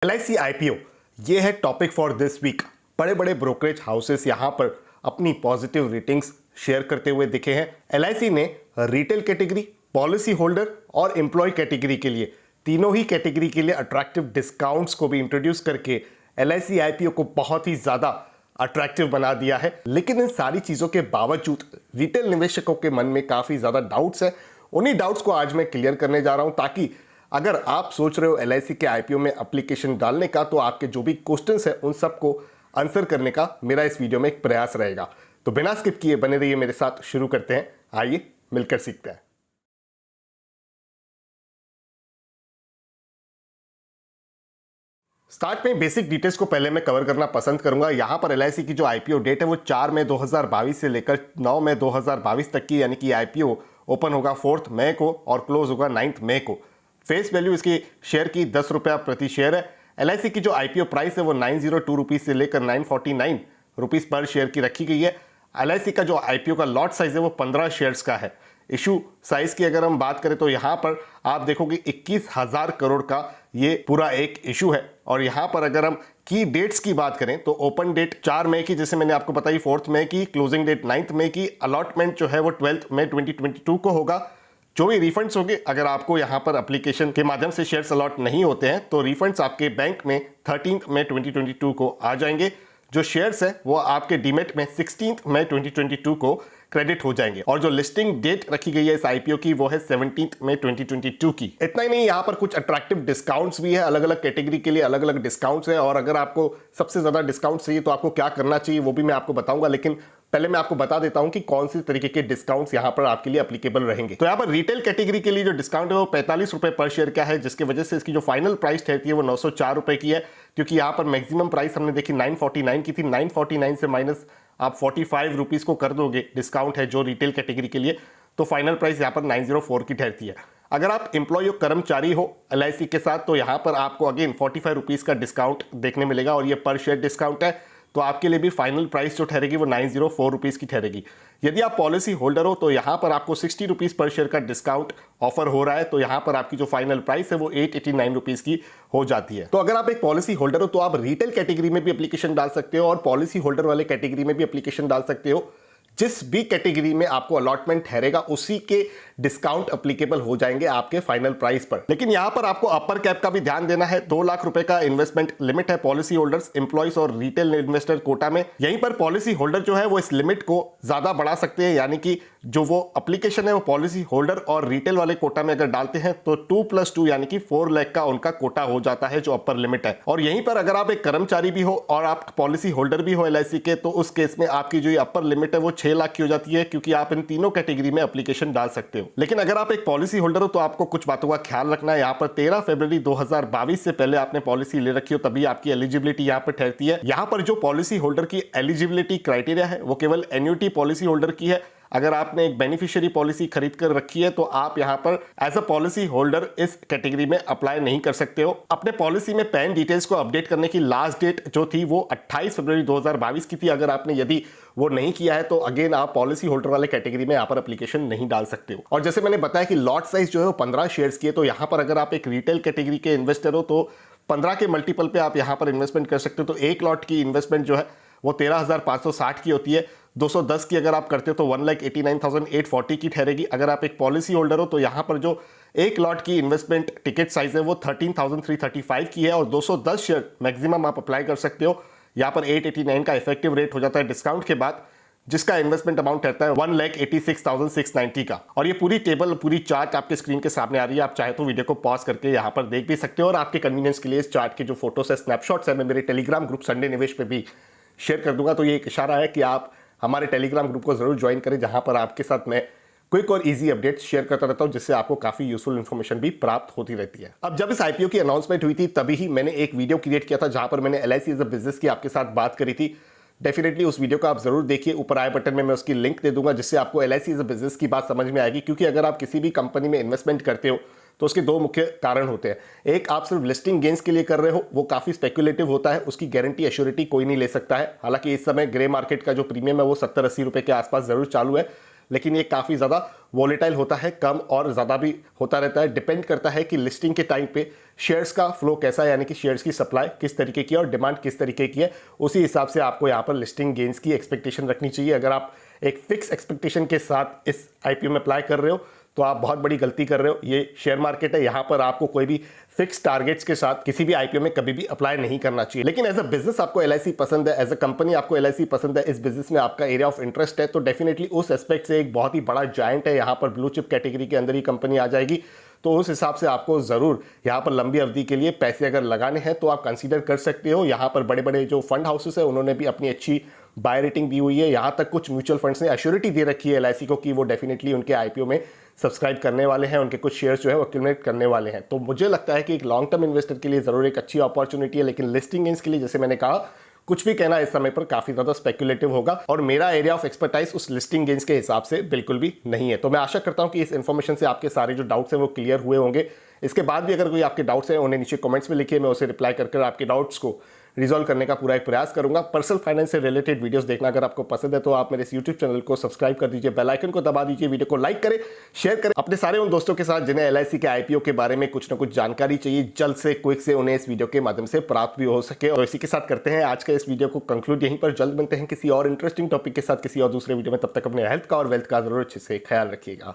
LIC IPO ये है topic for this week. बड़े बड़े ब्रोकरेज हाउसेस यहां पर अपनी पॉजिटिव रेटिंग्स शेयर करते हुए दिखे हैं। LIC ने रिटेल कैटेगरी, पॉलिसी होल्डर और एम्प्लॉय कैटेगरी के लिए, तीनों ही कैटेगरी के लिए अट्रैक्टिव डिस्काउंट्स को भी इंट्रोड्यूस करके LIC IPO को बहुत ही ज्यादा अट्रैक्टिव बना दिया है। लेकिन इन सारी चीजों के बावजूद रिटेल निवेशकों के मन में काफी ज्यादा डाउट्स है। उन्हीं डाउट्स को आज मैं क्लियर करने जा रहा हूं, ताकि अगर आप सोच रहे हो LIC के IPO में एप्लीकेशन डालने का, तो आपके जो भी क्वेश्चंस हैं उन सबको आंसर करने का मेरा इस वीडियो में एक प्रयास रहेगा। तो बिना स्किप किए बने रहिए मेरे साथ। शुरू करते हैं, आइए मिलकर सीखते हैं। स्टार्ट में बेसिक डिटेल्स को पहले मैं कवर करना पसंद करूंगा। यहां पर LIC की जो IPO डेट है वो 4 मई 2022 से लेकर 9 मई 2022 तक की, यानी कि IPO ओपन होगा 4 मई को और क्लोज होगा 9 मई को। फेस वैल्यू इसकी शेयर की 10 रुपया प्रति शेयर है। LIC की जो IPO प्राइस है वो 902 रुपीज से लेकर 949 रुपीज पर शेयर की रखी गई है। LIC का जो IPO का लॉट साइज है वो 15 शेयर्स का है। इशू साइज की अगर हम बात करें तो यहाँ पर आप देखोगे 21,000 करोड़ का ये पूरा एक इशू है। और यहाँ पर अगर हम की डेट्स की बात करें तो ओपन डेट 4 मई की, जैसे मैंने आपको बताई, 4 मई की, क्लोजिंग डेट 9 मई की, अलॉटमेंट जो है वो 12 मई 2022 को होगा। जो भी रिफंड्स होंगे, अगर आपको यहाँ पर एप्लीकेशन के माध्यम से शेयर्स अलॉट नहीं होते हैं तो रिफंड्स आपके बैंक में 13 मई 2022 को आ जाएंगे। जो शेयर्स है वो आपके डीमेट में 16 मई 2022 को क्रेडिट हो जाएंगे। और जो लिस्टिंग डेट रखी गई है इस IPO की वो है 17 मई 2022 की। इतना ही नहीं, यहाँ पर कुछ अट्रैक्टिव डिस्काउंट्स भी है। अलग अलग कैटेगरी के लिए अलग अलग डिस्काउंट्स है। और अगर आपको सबसे ज्यादा डिस्काउंट चाहिए तो आपको क्या करना चाहिए वो भी मैं आपको बताऊंगा। लेकिन पहले मैं आपको बता देता हूं कि कौन सी तरीके के डिस्काउंट्स यहां पर आपके लिए एप्लीकेबल रहेंगे। तो यहां पर रिटेल कैटेगरी के लिए जो डिस्काउंट है वो 45 रुपए पर शेयर का है, जिसकी वजह से इसकी जो फाइनल प्राइस ठहरती है वो 904 रुपए की है। क्योंकि यहां पर मैक्सिमम प्राइस हमने देखी 949 की थी। 949 से माइनस आप 45 रुपीज को कर दोगे, डिस्काउंट है जो रिटेल कैटेगरी के लिए, तो फाइनल प्राइस यहां पर 904 की ठहरती है। अगर आप एम्प्लॉय हो, कर्मचारी हो LIC के साथ, तो यहां पर आपको अगेन 45 रुपीज का डिस्काउंट देखने मिलेगा और ये पर शेयर डिस्काउंट है। तो आपके लिए भी फाइनल प्राइस जो ठहरेगी वो 904 रुपीज की ठहरेगी। यदि आप पॉलिसी होल्डर हो तो यहां पर आपको 60 रुपीज पर शेयर का डिस्काउंट ऑफर हो रहा है। तो यहां पर आपकी जो फाइनल प्राइस है वो 889 रुपीज की हो जाती है। तो अगर आप एक पॉलिसी होल्डर हो तो आप रिटेल कैटेगरी में भी एप्लीकेशन डाल सकते हो और पॉलिसी होल्डर वाले कैटेगरी में भी एप्लीकेशन डाल सकते हो। जिस भी कैटेगरी में आपको अलॉटमेंट ठहरेगा उसी के डिस्काउंट एप्लीकेबल हो जाएंगे आपके फाइनल प्राइस पर। लेकिन यहां पर आपको अपर कैप का भी ध्यान देना है। 2 लाख रुपए का इन्वेस्टमेंट लिमिट है पॉलिसी होल्डर्स, एम्प्लॉइज और रिटेल इन्वेस्टर कोटा में। यहीं पर पॉलिसी होल्डर जो है वो इस लिमिट को ज्यादा बढ़ा सकते हैं, यानी कि जो वो एप्लीकेशन है वो पॉलिसी होल्डर और रिटेल वाले कोटा में अगर डालते हैं तो 2+2 यानी कि 4 लाख का उनका कोटा हो जाता है, जो अपर लिमिट है। और यहीं पर अगर आप एक कर्मचारी भी हो और आप पॉलिसी होल्डर भी हो LIC के, तो उस केस में आपकी जो अपर लिमिट है वो 6 लाख की हो जाती है, क्योंकि आप इन तीनों कैटेगरी में एप्लीकेशन डाल सकते हो। लेकिन अगर आप एक पॉलिसी होल्डर हो तो आपको कुछ बातों का ख्याल रखना है। यहाँ पर 13 फरवरी 2022 से पहले आपने पॉलिसी ले रखी हो तभी आपकी एलिजिबिलिटी यहाँ पर ठहरती है। यहाँ पर जो पॉलिसी होल्डर की एलिजिबिलिटी क्राइटेरिया है वो केवल एन्युटी पॉलिसी होल्डर की है। अगर आपने एक बेनिफिशियरी पॉलिसी खरीद कर रखी है तो आप यहां पर एज अ पॉलिसी होल्डर इस कैटेगरी में अप्लाई नहीं कर सकते हो। अपने पॉलिसी में पैन डिटेल्स को अपडेट करने की लास्ट डेट जो थी वो 28 फरवरी 2022 की थी। अगर आपने यदि वो नहीं किया है तो अगेन आप पॉलिसी होल्डर वाले कैटेगरी में यहां पर एप्लीकेशन नहीं डाल सकते हो। और जैसे मैंने बताया कि लॉट साइज जो है वो 15 शेयर्स की है, तो यहां पर अगर आप एक रिटेल कैटेगरी के इन्वेस्टर हो तो 15 के मल्टीपल पे आप यहां पर इन्वेस्टमेंट कर सकते हो। तो एक लॉट की इन्वेस्टमेंट जो है वो 13,560 की होती है। 210 की अगर आप करते हो तो 1,89,840 की ठहरेगी। अगर आप एक पॉलिसी होल्डर हो तो यहां पर जो एक लॉट की इन्वेस्टमेंट टिकट साइज है वो 13,335 की है और 210 शेयर मैक्सिमम आप अप्लाई कर सकते हो। यहां पर 889 का इफेक्टिव रेट हो जाता है डिस्काउंट के बाद, जिसका इन्वेस्टमेंट अमाउंट रहता है 1,86,690 का। और ये पूरी टेबल, पूरी चार्ट आपके स्क्रीन के सामने आ रही है। आप चाहे तो वीडियो को पॉज करके यहाँ पर देख भी सकते हो। और आपके कन्वीनियंस के लिए इस चार्ट के जो फोटोस है, स्नैपशॉट्स है, मैं मेरे टेलीग्राम ग्रुप संडे निवेश पे भी शेयर कर दूंगा। तो ये एक इशारा है कि आप हमारे टेलीग्राम ग्रुप को जरूर ज्वाइन करें, जहां पर आपके साथ मैं क्विक और इजी अपडेट्स शेयर करता रहता हूं, जिससे आपको काफी यूजफुल इंफॉर्मेशन भी प्राप्त होती रहती है। अब जब इस IPO की अनाउंसमेंट हुई थी तभी ही मैंने एक वीडियो क्रिएट किया था जहां पर मैंने LIC एज अ बिजनेस की आपके साथ बात करी थी। डेफिनेटली उस वीडियो को आप जरूर देखिए। ऊपर आई बटन में मैं उसकी लिंक दे दूंगा, जिससे आपको LIC एज अ बिजनेस की बात समझ में आएगी। क्योंकि अगर आप किसी भी कंपनी में इन्वेस्टमेंट करते हो तो उसके 2 मुख्य कारण होते हैं। एक, आप सिर्फ लिस्टिंग गेन्स के लिए कर रहे हो, वो काफी स्पेक्युलेटिव होता है, उसकी गारंटी एश्योरिटी कोई नहीं ले सकता है। हालांकि इस समय ग्रे मार्केट का जो प्रीमियम है वो 70-80 रुपए के आसपास जरूर चालू है। लेकिन ये काफ़ी ज़्यादा वॉलेटाइल होता है, कम और ज़्यादा भी होता रहता है। डिपेंड करता है कि लिस्टिंग के टाइम पे शेयर्स का फ्लो कैसा है, यानी कि शेयर्स की सप्लाई किस तरीके की है और डिमांड किस तरीके की है। उसी हिसाब से आपको यहाँ पर लिस्टिंग गेन्स की एक्सपेक्टेशन रखनी चाहिए। अगर आप एक फिक्स एक्सपेक्टेशन के साथ इस आईपीओ में अप्लाई कर रहे हो तो आप बहुत बड़ी गलती कर रहे हो। ये शेयर मार्केट है, यहाँ पर आपको कोई भी फिक्स टारगेट्स के साथ किसी भी आईपीओ में कभी भी अप्लाई नहीं करना चाहिए। लेकिन एज अ बिजनेस आपको एलआईसी पसंद है, एज अ कंपनी आपको एलआईसी पसंद है, इस बिजनेस में आपका एरिया ऑफ इंटरेस्ट है, तो डेफिनेटली उस एस्पेक्ट से एक बहुत ही बड़ा जायंट है, यहाँ पर ब्लू चिप कैटेगरी के अंदर ही कंपनी आ जाएगी। तो उस हिसाब से आपको ज़रूर यहाँ पर लंबी अवधि के लिए पैसे अगर लगाने हैं तो आप कंसीडर कर सकते हो। यहाँ पर बड़े बड़े जो फंड हाउसेस है उन्होंने भी अपनी अच्छी बाय रेटिंग दी हुई है। यहाँ तक कुछ म्यूचुअल फंड्स ने एश्योरिटी दे रखी है एलआईसी को कि वो डेफिनेटली उनके आईपीओ में सब्सक्राइब करने वाले हैं, उनके कुछ शेयर्स जो है वो एक्यूमुलेट करने वाले हैं। तो मुझे लगता है कि एक लॉन्ग टर्म इन्वेस्टर के लिए ज़रूर एक अच्छी अपॉर्चुनिटी है, लेकिन लिस्टिंग गेन्स के लिए जैसे मैंने कहा कुछ भी कहना इस समय पर काफी ज्यादा स्पेक्युलेटिव होगा और मेरा एरिया ऑफ एक्सपर्टाइज उस लिस्टिंग गेन्स के हिसाब से बिल्कुल भी नहीं है। तो मैं आशा करता हूं कि इस इन्फॉर्मेशन से आपके सारे जो डाउट्स हैं वो क्लियर हुए होंगे। इसके बाद भी अगर कोई आपके डाउट्स हैं उन्हें नीचे कमेंट्स में लिखिए, मैं उसे रिप्लाई कर आपके डाउट्स को रिजॉल्व करने का पूरा एक प्रयास करूंगा। पर्सनल फाइनेंस से रिलेटेड वीडियोस देखना अगर आपको पसंद है तो आप मेरे इस यूट्यूब चैनल को सब्सक्राइब कर दीजिए, बेल आइकन को दबा दीजिए, वीडियो को लाइक करें, शेयर करें अपने सारे उन दोस्तों के साथ जिन्हें एलआईसी के आईपीओ के बारे में कुछ ना कुछ जानकारी चाहिए, जल्द से क्विक से उन्हें इस वीडियो के माध्यम से प्राप्त भी हो सके। और इसी के साथ करते हैं आज का इस वीडियो को कंक्लूड यहीं पर। जल्द मिलते हैं किसी और इंटरेस्टिंग टॉपिक के साथ किसी और दूसरे वीडियो में। तब तक अपने हेल्थ का और वेल्थ का जरूर अच्छे से ख्याल रखिएगा।